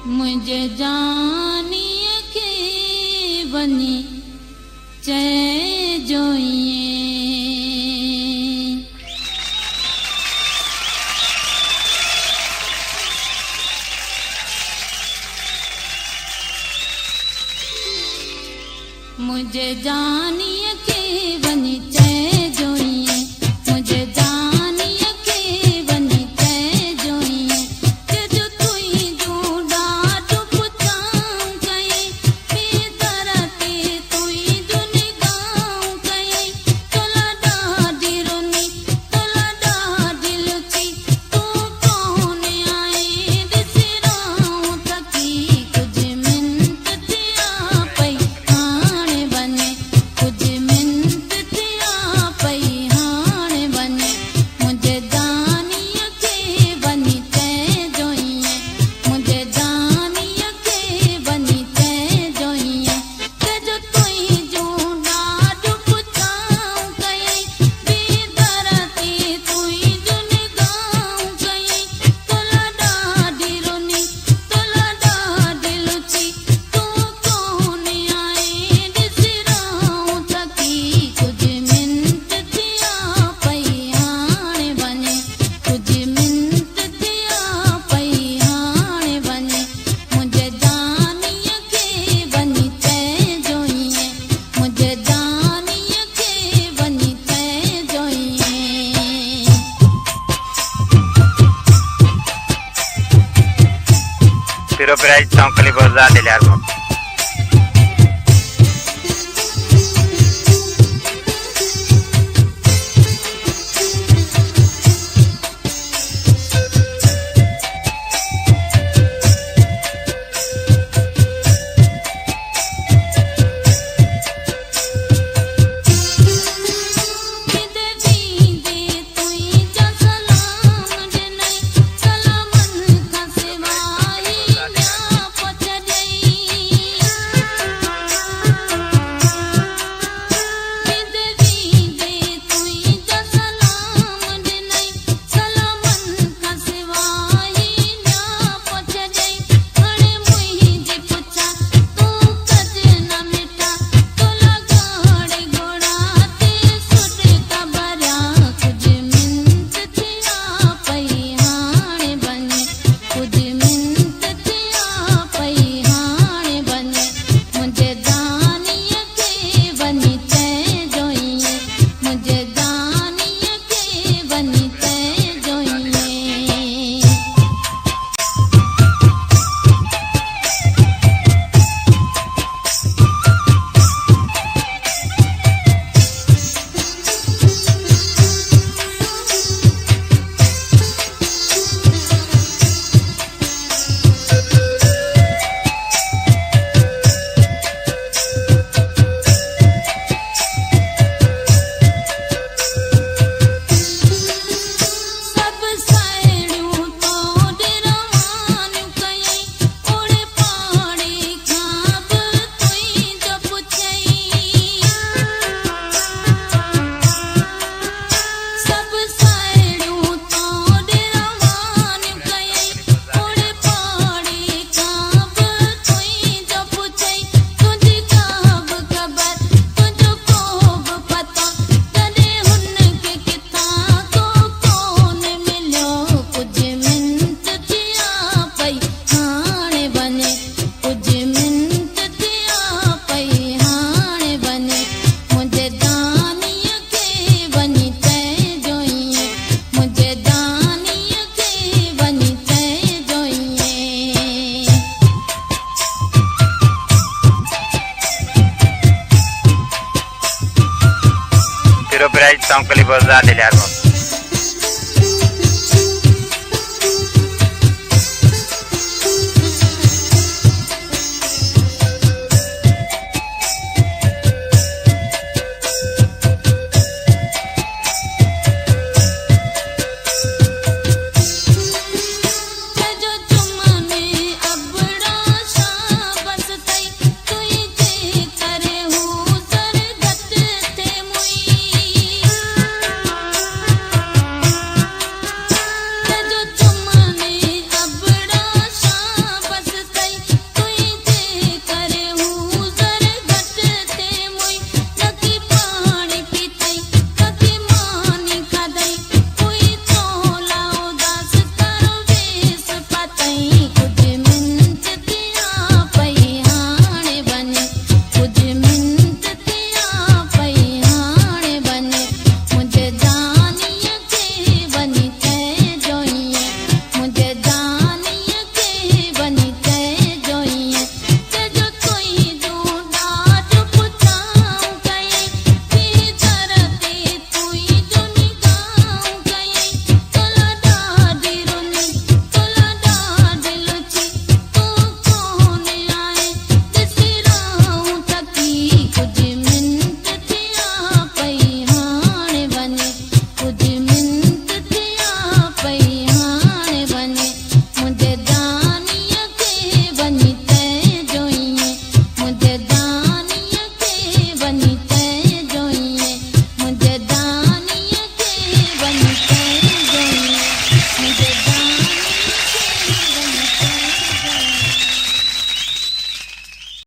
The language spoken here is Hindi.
मुझे जानिए के बनी चै जोइए मुझे जानिए के बनी चै जोइए मुझे जानिए के बनी चै जोइए के जो तुई जूड़ा डुब जाऊं कहीं बेदरते तुई दुन गाऊं कहीं तोला डाडी रोनी तोला डाडी लुची तू कौन आए दिसराऊं तकी कुछ मिनट थिया पई हाण बने कुछ मिनट थिया पई हाण बने मुझे जानिए के बनी चै जोइए मुझे जानिए के बनी चै जोइए के जो तुई जूड़ा डुब जाऊं कहीं बेदरते तुई दुन गाऊं कहीं तोला डाडी रोनी तोला डाडी लुची तू कौन आए दिसराऊं तकी कुछ मिनट थिया पई हाण बने कुछ मिनट थिया पई हाण बने मुझे जानिए के बनी चै जोइए मुझे जानिए के बनी चै जोइए Piro Price Chowkali Bazaar Dilyarpur. किदे दीदे तुई जा सलाम जनई सलामन का सिवाई ना पछ गई किदे दीदे तुई जा सलाम जनई सलामन का सिवाई ना पछ गई अरे मुई जी पुछा तू कज न मिटा तोला गाड़े घोड़ा ते सुट कबरा कुछ मिनट थिया पई हाण बने कुछ मिनट थिया पई हाण बने मुझे जानिए के बनी चै जोइए मुझे जानिए के बनी चै जोइए सब साइडूं तो डरवान कई ओड़े पाड़े खाब तुई जो पुछई सब साइडूं तो डरवान कई ओड़े पाड़े खाब तुई जो पुछई तुझी काब खबर तुझो कोब पता तने हुन के किथा को कौन मिलो कुछ मिनट थिया पई हाण बने कुछ मिनट थिया पई हाण बने मुझे जानिए के बनी चै जोइए मुझे जानिए के बनी चै जोइए Piro Price Chowkali Bazaar Dilyarpur.